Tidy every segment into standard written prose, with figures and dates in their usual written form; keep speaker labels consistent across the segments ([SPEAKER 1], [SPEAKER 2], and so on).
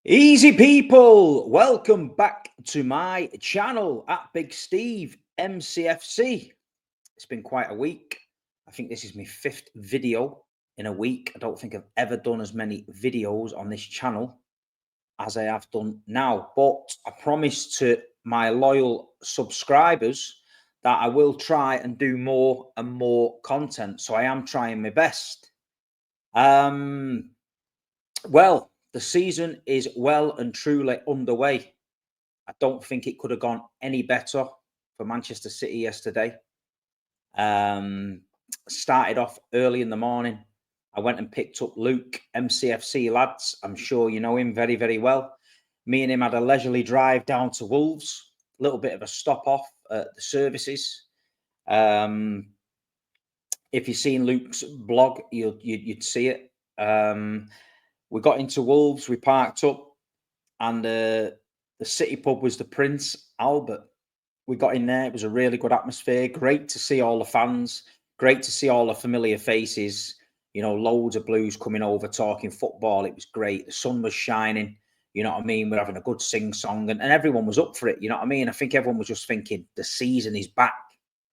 [SPEAKER 1] Easy people, welcome back to my channel at Big Steve MCFC. It's been quite a week. I think this is my fifth video in a week. I don't think I've ever done as many videos on this channel as I have done now, but I promise to my loyal subscribers that I will try and do more and more content. So I am trying my best. Well, the season is well and truly underway. I don't think it could have gone any better for Manchester City yesterday. Started off early in the morning. I went and picked up Luke, MCFC lads. I'm sure you know him very, very well. Me and him had a leisurely drive down to Wolves, a little bit of a stop off at the services. If you've seen Luke's blog, you'd see it. We got into Wolves, we parked up, and the City pub was the Prince Albert. We got in there. It was a really good atmosphere. Great to see all the fans. Great to see all the familiar faces. You know, loads of Blues coming over talking football. It was great. The sun was shining. You know what I mean? We're having a good sing-song, and everyone was up for it. You know what I mean? I think everyone was just thinking, the season is back.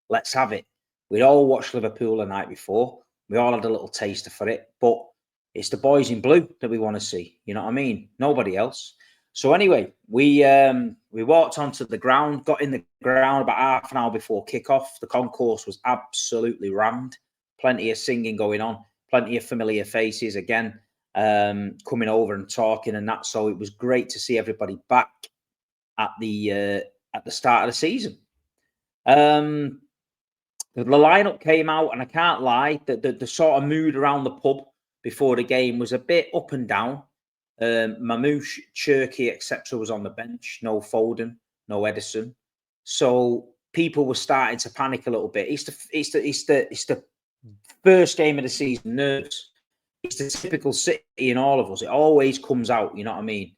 [SPEAKER 1] Let's have it. We'd all watched Liverpool the night before. We all had a little taster for it. But it's the boys in blue that we want to see. You know what I mean? Nobody else. So anyway, we walked onto the ground, got in the ground about half an hour before kickoff. The concourse was absolutely rammed. Plenty of singing going on, plenty of familiar faces again, coming over and talking and that. So it was great to see everybody back at the start of the season. The lineup came out, and I can't lie, the sort of mood around the pub before the game was a bit up and down. Mamouche, Cherki, etc. was on the bench. No Foden, no Edison. So people were starting to panic a little bit. It's the first game of the season. Nerves. It's the typical City in all of us. It always comes out. You know what I mean?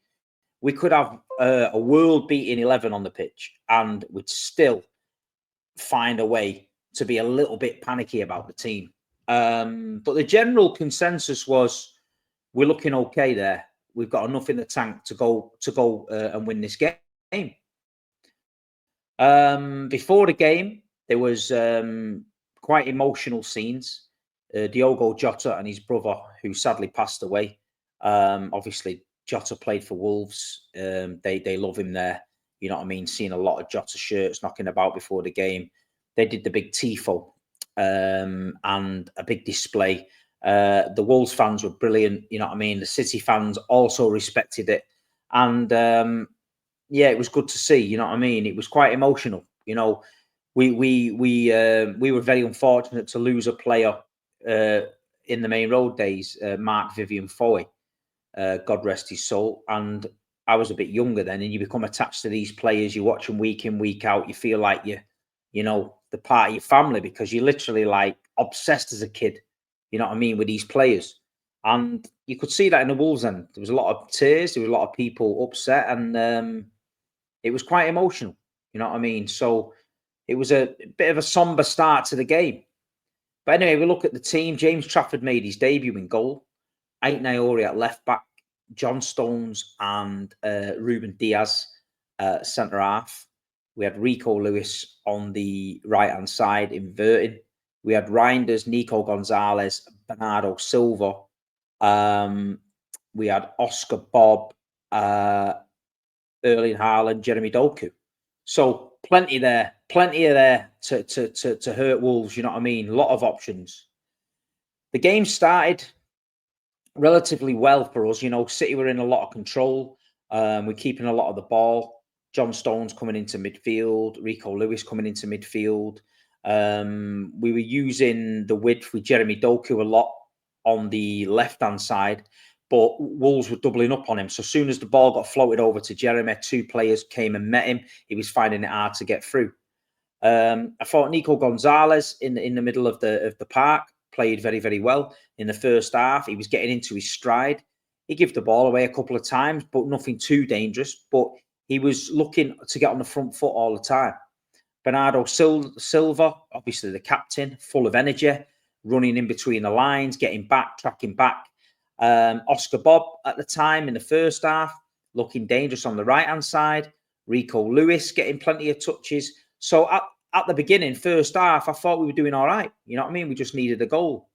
[SPEAKER 1] We could have a world-beating 11 on the pitch, and we'd still find a way to be a little bit panicky about the team. But the general consensus was we're looking okay there. We've got enough in the tank to go and win this game. Before the game, there was quite emotional scenes. Diogo Jota and his brother, who sadly passed away. Obviously, Jota played for Wolves. They love him there. You know what I mean? Seeing a lot of Jota shirts knocking about before the game. They did the big tifo and a big display. The Wolves fans were brilliant. You know what I mean? The City fans also respected it. And yeah, it was good to see. You know what I mean? It was quite emotional. You know, we were very unfortunate to lose a player in the Main Road days, Mark Vivian Foy, God rest his soul. And I was a bit younger then, and you become attached to these players. You watch them week in, week out. You feel like you know, the part of your family, because you're literally like obsessed as a kid. You know what I mean, with these players. And you could see that in the Wolves end. There was a lot of tears. There was a lot of people upset, and it was quite emotional. You know what I mean? So it was a bit of a somber start to the game. But anyway, we look at the team. James Trafford made his debut in goal. Ait Naori at left back. John Stones and Ruben Diaz centre half. We had Rico Lewis on the right-hand side, inverting. We had Reijnders, Nico Gonzalez, Bernardo Silva. We had Oscar Bobb, Erling Haaland, Jeremy Doku. So plenty there to hurt Wolves. You know what I mean? A lot of options. The game started relatively well for us. You know, City were in a lot of control. We're keeping a lot of the ball. John Stones coming into midfield, Rico Lewis coming into midfield. We were using the width with Jeremy Doku a lot on the left-hand side, but Wolves were doubling up on him. So as soon as the ball got floated over to Jeremy, two players came and met him. He was finding it hard to get through. I thought Nico Gonzalez in the middle of the park played very, very well in the first half. He was getting into his stride. He gave the ball away a couple of times, but nothing too dangerous. But he was looking to get on the front foot all the time. Bernardo Silva, obviously the captain, full of energy, running in between the lines, getting back, tracking back. Oscar Bobb at the time in the first half looking dangerous on the right-hand side. Rico Lewis getting plenty of touches. So at the beginning, first half, I thought we were doing all right. You know what I mean? We just needed a goal.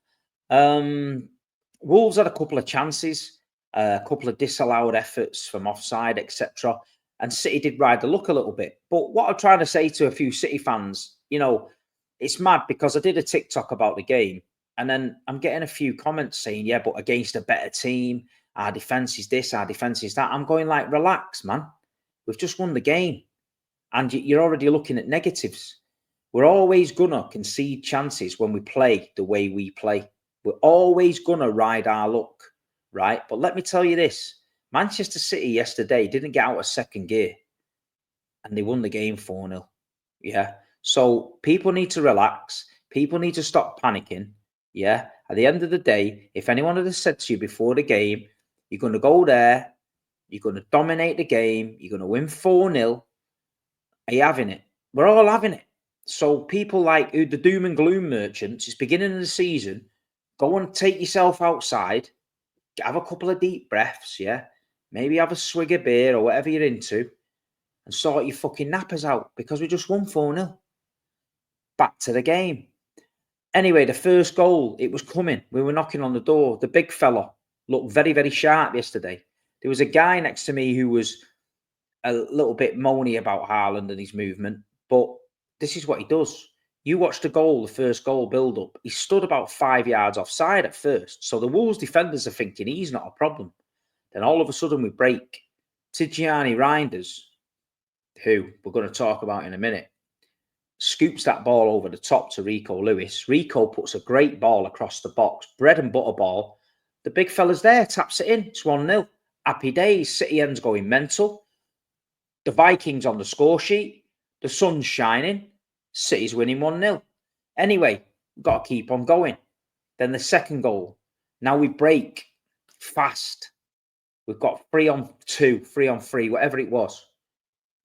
[SPEAKER 1] Wolves had a couple of chances, a couple of disallowed efforts from offside, etc. And City did ride the luck a little bit. But what I'm trying to say to a few City fans, you know, it's mad because I did a TikTok about the game and then I'm getting a few comments saying, yeah, but against a better team, our defence is this, our defence is that. I'm going like, relax, man. We've just won the game. And you're already looking at negatives. We're always going to concede chances when we play the way we play. We're always going to ride our luck, right? But let me tell you this. Manchester City yesterday didn't get out of second gear and they won the game 4-0. Yeah. So people need to relax. People need to stop panicking. Yeah. At the end of the day, if anyone had said to you before the game, you're going to go there, you're going to dominate the game, you're going to win 4-0, are you having it? We're all having it. So people like the doom and gloom merchants, it's beginning of the season, go and take yourself outside, have a couple of deep breaths, yeah? Maybe have a swig of beer or whatever you're into and sort your fucking nappers out because we just won 4-0. Back to the game. Anyway, the first goal, it was coming. We were knocking on the door. The big fella looked very, very sharp yesterday. There was a guy next to me who was a little bit moany about Haaland and his movement, but this is what he does. You watch the goal, the first goal build up. He stood about 5 yards offside at first. So the Wolves defenders are thinking he's not a problem. Then all of a sudden we break. Tijjani Reijnders, who we're going to talk about in a minute, scoops that ball over the top to Rico Lewis. Rico puts a great ball across the box, bread and butter ball. The big fella's there, taps it in. It's 1-0. Happy days. City ends going mental. The Vikings on the score sheet. The sun's shining. City's winning 1-0. Anyway, we've got to keep on going. Then the second goal. Now we break fast. We've got 3-on-2, 3-on-3, whatever it was.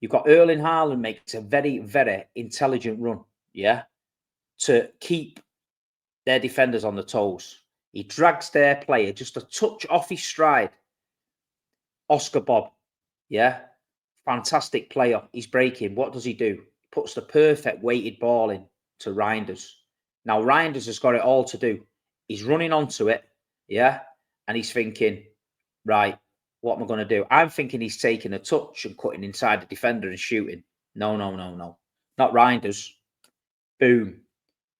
[SPEAKER 1] You've got Erling Haaland makes a very, very intelligent run, yeah, to keep their defenders on the toes. He drags their player just a touch off his stride. Oscar Bobb, yeah, fantastic player. He's breaking. What does he do? Puts the perfect weighted ball in to Reijnders. Now, Reijnders has got it all to do. He's running onto it, yeah, and he's thinking, right, what am I going to do? I'm thinking he's taking a touch and cutting inside the defender and shooting. No. Not Reijnders. Boom.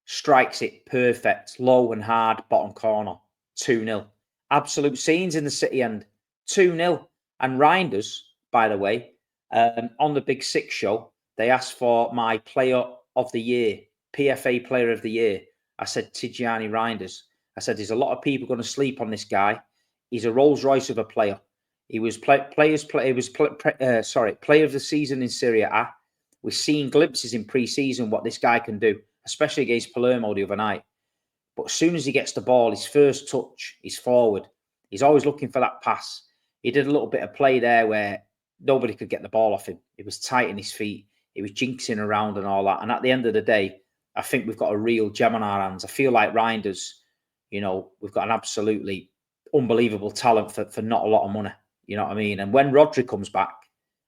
[SPEAKER 1] Strikes it perfect. Low and hard, bottom corner. 2-0. Absolute scenes in the City end. 2-0. And Reijnders, by the way, on the Big Six show, they asked for my player of the year, PFA player of the year. I said Tijjani Reijnders. I said there's a lot of people going to sleep on this guy. He's a Rolls Royce of a player. He was player of the season in Serie A. We've seen glimpses in pre-season what this guy can do, especially against Palermo the other night. But as soon as he gets the ball, his first touch, he's forward. He's always looking for that pass. He did a little bit of play there where nobody could get the ball off him. He was tight in his feet. He was jinxing around and all that. And at the end of the day, I think we've got a real gem on our hands. I feel like Reijnders, you know, we've got an absolutely unbelievable talent for not a lot of money. You know what I mean? And when Rodri comes back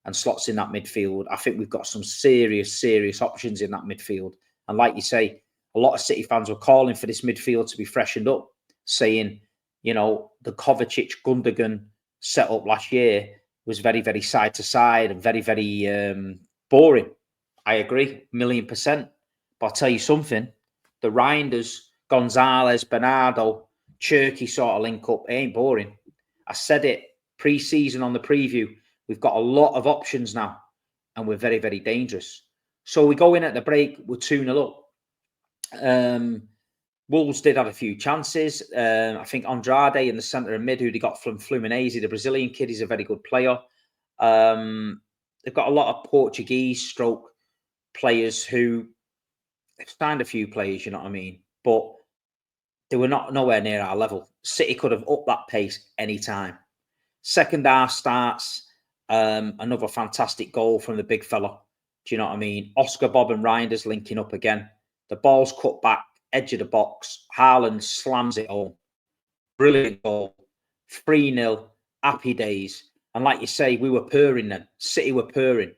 [SPEAKER 1] and slots in that midfield, I think we've got some serious options in that midfield. And like you say, a lot of City fans were calling for this midfield to be freshened up, saying, you know, the Kovacic-Gundogan setup last year was very, very side to side and very, very boring. I agree, 1,000,000%. But I'll tell you something, the Reijnders, Gonzalez, Bernardo, Cherki sort of link up, it ain't boring. I said it pre-season on the preview. We've got a lot of options now and we're very, very dangerous. So we go in at the break, we're 2-0 up. Wolves did have a few chances. I think Andrade in the centre and mid, who they got from Fluminense, the Brazilian kid, is a very good player. They've got a lot of Portuguese stroke players who they've signed a few players, you know what I mean? But they were nowhere near our level. City could have upped that pace anytime. Second half starts, another fantastic goal from the big fella. Do you know what I mean? Oscar Bobb and Reijnders linking up again. The ball's cut back, edge of the box. Haaland slams it home. Brilliant goal. 3-0. Happy days. And like you say, we were purring then. City were purring.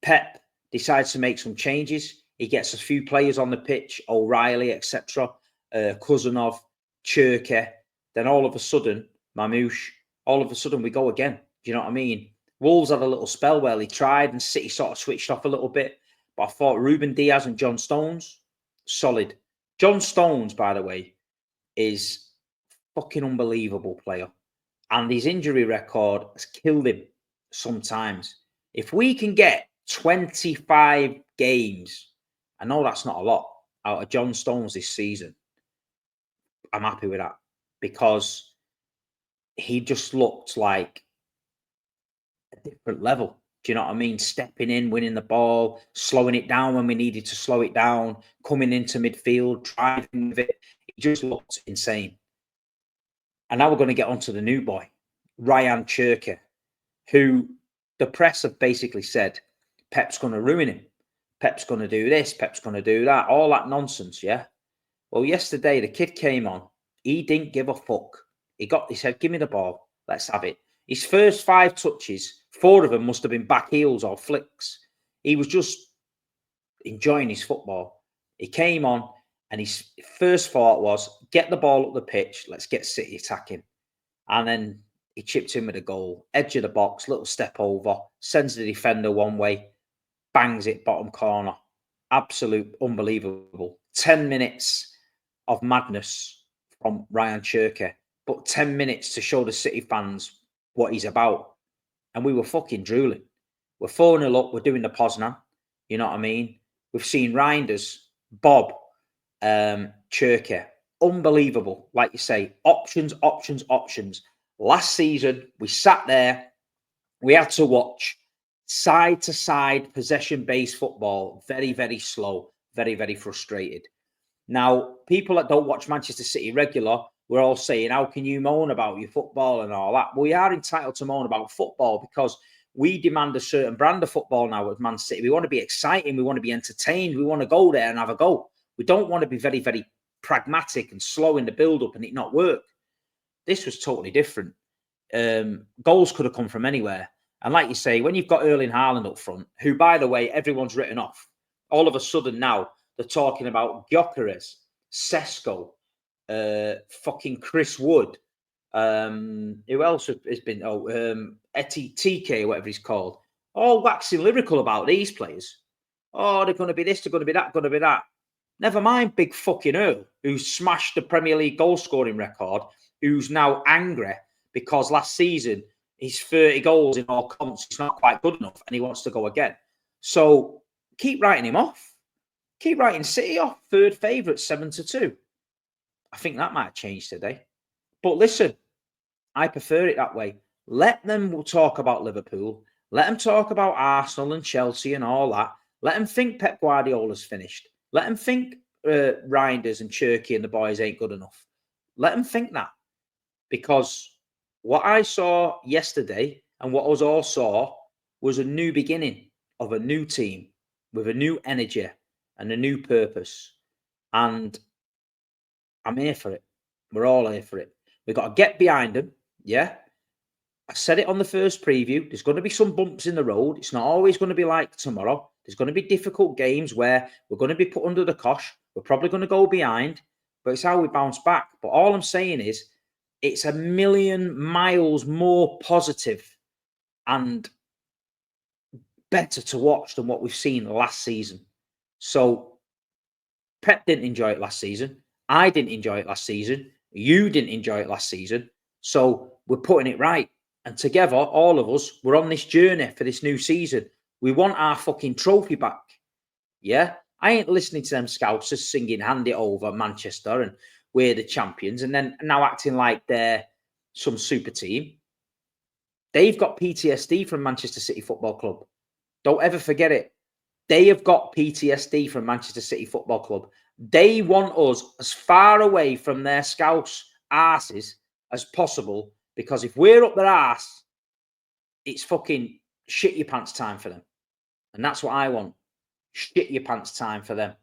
[SPEAKER 1] Pep decides to make some changes. He gets a few players on the pitch, O'Reilly, etc., Cousinov, Cherki. Then all of a sudden, Mamouche, all of a sudden we go again. Do you know what I mean? Wolves had a little spell where they tried and City sort of switched off a little bit. But I thought Ruben Diaz and John Stones, solid. John Stones, by the way, is fucking unbelievable player. And his injury record has killed him sometimes. If we can get 25 games, I know that's not a lot, out of John Stones this season, I'm happy with that because he just looked like a different level. Do you know what I mean? Stepping in, winning the ball, slowing it down when we needed to slow it down, coming into midfield, driving with it. He just looked insane. And now we're going to get onto the new boy, Rayan Cherki, who the press have basically said Pep's going to ruin him. Pep's going to do this. Pep's going to do that. All that nonsense, yeah? Well, yesterday, the kid came on. He didn't give a fuck. He said, give me the ball. Let's have it. His first 5 touches, 4 of them must have been back heels or flicks. He was just enjoying his football. He came on and his first thought was, get the ball up the pitch. Let's get City attacking. And then he chipped in with a goal. Edge of the box, little step over, sends the defender one way, bangs it bottom corner. Absolute unbelievable. 10 minutes of madness from Rayan Cherki, but 10 minutes to show the City fans what he's about. And we were fucking drooling. We're 4-0 up. We're doing the Poznan. You know what I mean? We've seen Reijnders, Bobb, Cherki. Unbelievable. Like you say, options. Last season, we sat there. We had to watch side-to-side possession-based football. Very, very slow. Very, very frustrated. Now, people that don't watch Manchester City regular, we're all saying, how can you moan about your football and all that? We are entitled to moan about football because we demand a certain brand of football now with Man City. We want to be exciting. We want to be entertained. We want to go there and have a go. We don't want to be very, very pragmatic and slow in the build-up and it not work. This was totally different. Goals could have come from anywhere. And like you say, when you've got Erling Haaland up front, who, by the way, everyone's written off, all of a sudden now they're talking about Gyökeres, Sesko, fucking Chris Wood. Who else has been? TK, whatever he's called. All waxing lyrical about these players. Oh, they're going to be this, they're going to be that, going to be that. Never mind big fucking Earl, who smashed the Premier League goal scoring record, who's now angry because last season his 30 goals in all comps is not quite good enough and he wants to go again. So keep writing him off. Keep writing City off. 3rd favourite, 7-2. I think that might have changed today. But listen, I prefer it that way. Let them talk about Liverpool. Let them talk about Arsenal and Chelsea and all that. Let them think Pep Guardiola's finished. Let them think Reijnders and Cherki and the boys ain't good enough. Let them think that. Because what I saw yesterday and what us all saw was a new beginning of a new team with a new energy and a new purpose. And I'm here for it. We're all here for it. We've got to get behind them. Yeah. I said it on the first preview. There's going to be some bumps in the road. It's not always going to be like tomorrow. There's going to be difficult games where we're going to be put under the cosh. We're probably going to go behind, but it's how we bounce back. But all I'm saying is it's a million miles more positive and better to watch than what we've seen last season. So Pep didn't enjoy it last season. I didn't enjoy it last season. You didn't enjoy it last season. So we're putting it right. And together, all of us, we're on this journey for this new season. We want our fucking trophy back. Yeah? I ain't listening to them scousers singing Hand It Over Manchester and we're the champions and then now acting like they're some super team. They've got PTSD from Manchester City Football Club. Don't ever forget it. They have got PTSD from Manchester City Football Club. They want us as far away from their scouse arses as possible because if we're up their arse, it's fucking shit your pants time for them. And that's what I want. Shit your pants time for them.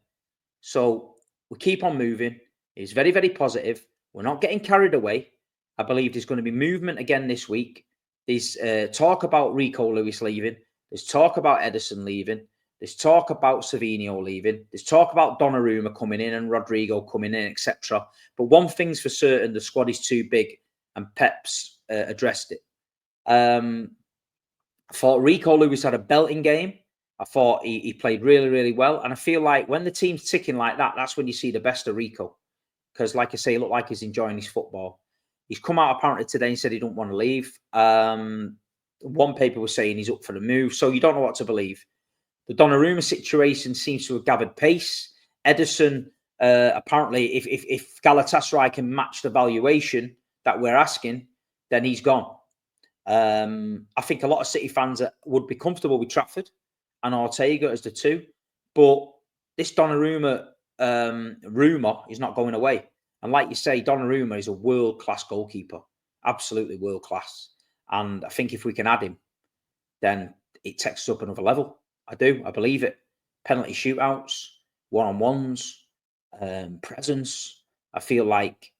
[SPEAKER 1] So we keep on moving. It's very, very positive. We're not getting carried away. I believe there's going to be movement again this week. There's talk about Rico Lewis leaving. There's talk about Ederson leaving. There's talk about Savinho leaving. There's talk about Donnarumma coming in and Rodrigo coming in, etc. But one thing's for certain, the squad is too big, and Pep's addressed it. I thought Rico Lewis had a belting game. I thought he played really, really well. And I feel like when the team's ticking like that, that's when you see the best of Rico. Because, like I say, he looked like he's enjoying his football. He's come out apparently today and said he don't want to leave. One paper was saying he's up for the move. So you don't know what to believe. The Donnarumma situation seems to have gathered pace. Ederson, apparently, if Galatasaray can match the valuation that we're asking, then he's gone. I think a lot of City fans would be comfortable with Trafford and Ortega as the two. But this Donnarumma rumour is not going away. And like you say, Donnarumma is a world-class goalkeeper. Absolutely world-class. And I think if we can add him, then it takes us up another level. I do. I believe it. Penalty shootouts, one-on-ones, presence. I feel like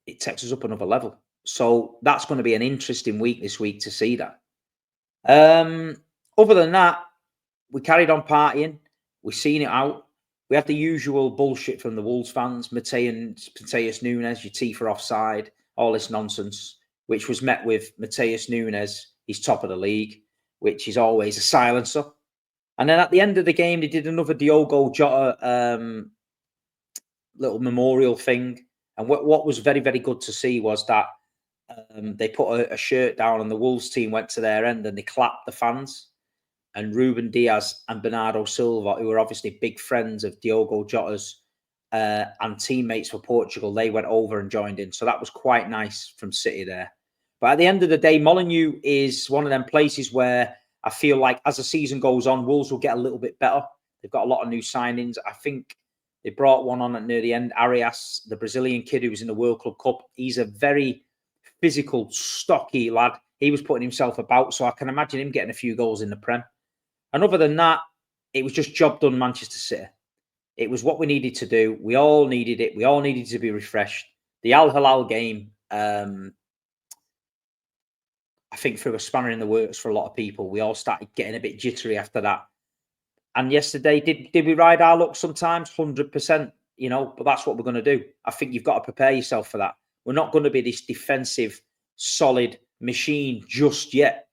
[SPEAKER 1] it takes us up another level. So that's going to be an interesting week this week to see that. Other than that, we carried on partying. We've seen it out. We had the usual bullshit from the Wolves fans. Mateus Nunes, your teeth are offside. All this nonsense, which was met with Mateus Nunes, he's top of the league, which is always a silencer. And then at the end of the game, they did another Diogo Jota little memorial thing. And what was very, very good to see was that they put a shirt down and the Wolves team went to their end and they clapped the fans. And Ruben Diaz and Bernardo Silva, who were obviously big friends of Diogo Jota's and teammates for Portugal, they went over and joined in. So that was quite nice from City there. But at the end of the day, Molineux is one of them places where I feel like as the season goes on, Wolves will get a little bit better. They've got a lot of new signings. I think they brought one on at near the end, Arias, the Brazilian kid who was in the World Club Cup. He's a very physical, stocky lad. He was putting himself about, so I can imagine him getting a few goals in the Prem. And other than that, it was just job done Manchester City. It was what we needed to do. We all needed it. We all needed to be refreshed. The Al Hilal game, I think, threw a spanner in the works for a lot of people. We all started getting a bit jittery after that. And yesterday, did we ride our luck sometimes? 100%, you know, but that's what we're going to do. I think you've got to prepare yourself for that. We're not going to be this defensive, solid machine just yet.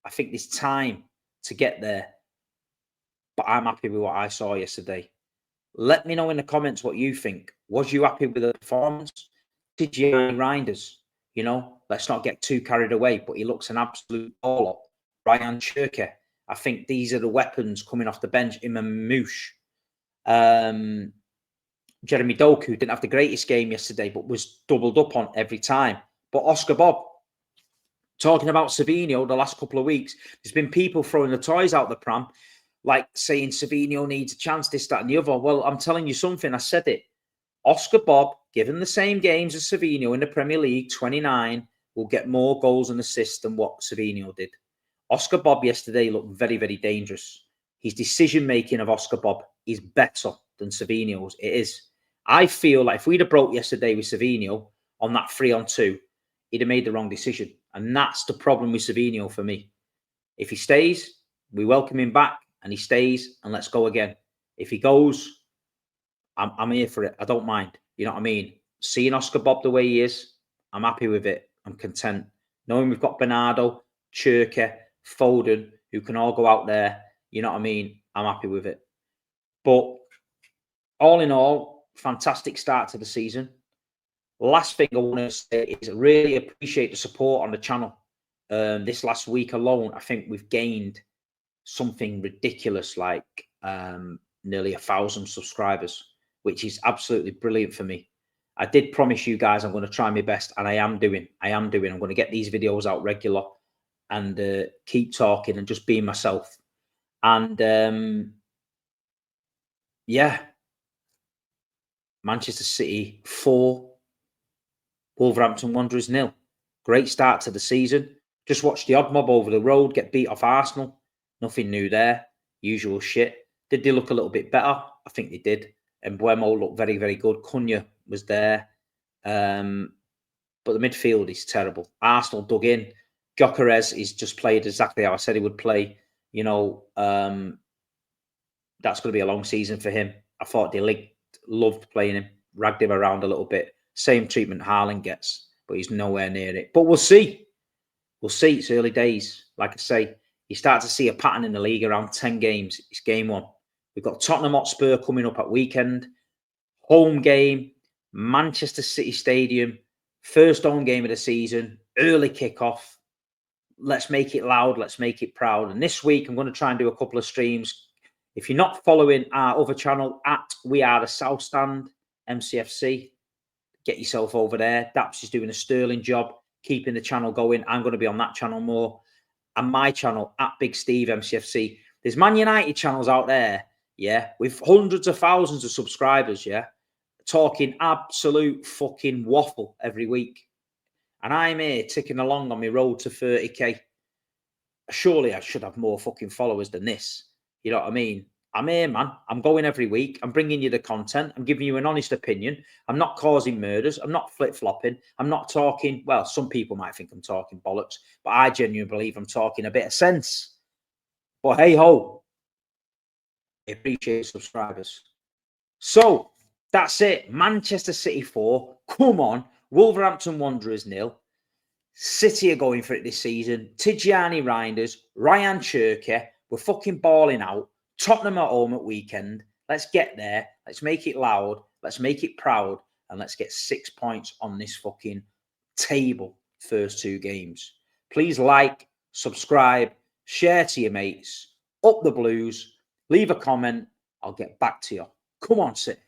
[SPEAKER 1] I think there's time to get there. But I'm happy with what I saw yesterday. Let me know in the comments what you think. Was you happy with the performance? Tijjani Reijnders, you know, let's not get too carried away, but he looks an absolute ball-up. Rayan Cherki, I think these are the weapons coming off the bench. Imamouche. Jeremy Doku didn't have the greatest game yesterday, but was doubled up on every time. But Oscar Bobb, talking about Savinho the last couple of weeks, there's been people throwing the toys out the pram, like saying Savinho needs a chance, this, that, and the other. Well, I'm telling you something. I said it. Oscar Bobb, given the same games as Savinho in the Premier League, 29, will get more goals and assists than what Savinho did. Oscar Bobb yesterday looked very, very dangerous. His decision-making of Oscar Bobb is better than Savinho's. It is. I feel like if we'd have broke yesterday with Savinho on that 3-on-2, he'd have made the wrong decision. And that's the problem with Savinho for me. If he stays, we welcome him back, and he stays, and let's go again. If he goes, I'm here for it. I don't mind. You know what I mean? Seeing Oscar Bobb the way he is, I'm happy with it. I'm content. Knowing we've got Bernardo, Cherki, Foden, who can all go out there, you know what I mean? I'm happy with it. But all in all, fantastic start to the season. Last thing I want to say is I really appreciate the support on the channel. This last week alone, I think we've gained something ridiculous like nearly 1,000 subscribers, which is absolutely brilliant for me. I did promise you guys I'm going to try my best, and I am doing. I'm going to get these videos out regular and keep talking and just being myself. And yeah, Manchester City 4, Wolverhampton Wanderers 0. Great start to the season. Just watched the odd mob over the road get beat off Arsenal. Nothing new there. Usual shit. Did they look a little bit better? I think they did. And Buemo looked very, very good. Cunha was there. But the midfield is terrible. Arsenal dug in. Gyökeres is just played exactly how I said he would play. You know, that's going to be a long season for him. I thought De Ligt loved playing him, ragged him around a little bit. Same treatment Haaland gets, but he's nowhere near it. But we'll see. We'll see. It's early days. Like I say, you start to see a pattern in the league around 10 games. It's game one. We've got Tottenham Hotspur coming up at weekend. Home game, Manchester City Stadium. First home game of the season. Early kickoff. Let's make it loud. Let's make it proud. And this week, I'm going to try and do a couple of streams. If you're not following our other channel, at We Are the South Stand, MCFC, get yourself over there. Daps is doing a sterling job, keeping the channel going. I'm going to be on that channel more. And my channel, at Big Steve MCFC. There's Man United channels out there, yeah, with hundreds of thousands of subscribers, yeah, talking absolute fucking waffle every week. And I'm here ticking along on my road to 30k. Surely I should have more fucking followers than this. You know what I mean? I'm here, man. I'm going every week. I'm bringing you the content. I'm giving you an honest opinion. I'm not causing murders. I'm not flip-flopping. I'm not talking, well, some people might think I'm talking bollocks, but I genuinely believe I'm talking a bit of sense. But hey-ho, I appreciate subscribers. So, that's it. Manchester City 4. Come on. Wolverhampton Wanderers 0. City are going for it this season. Tijjani Reijnders, Rayan Cherki. We're fucking balling out. Tottenham at home at weekend. Let's get there. Let's make it loud. Let's make it proud. And let's get 6 points on this fucking table first 2 games. Please like, subscribe, share to your mates. Up the Blues. Leave a comment. I'll get back to you. Come on, City.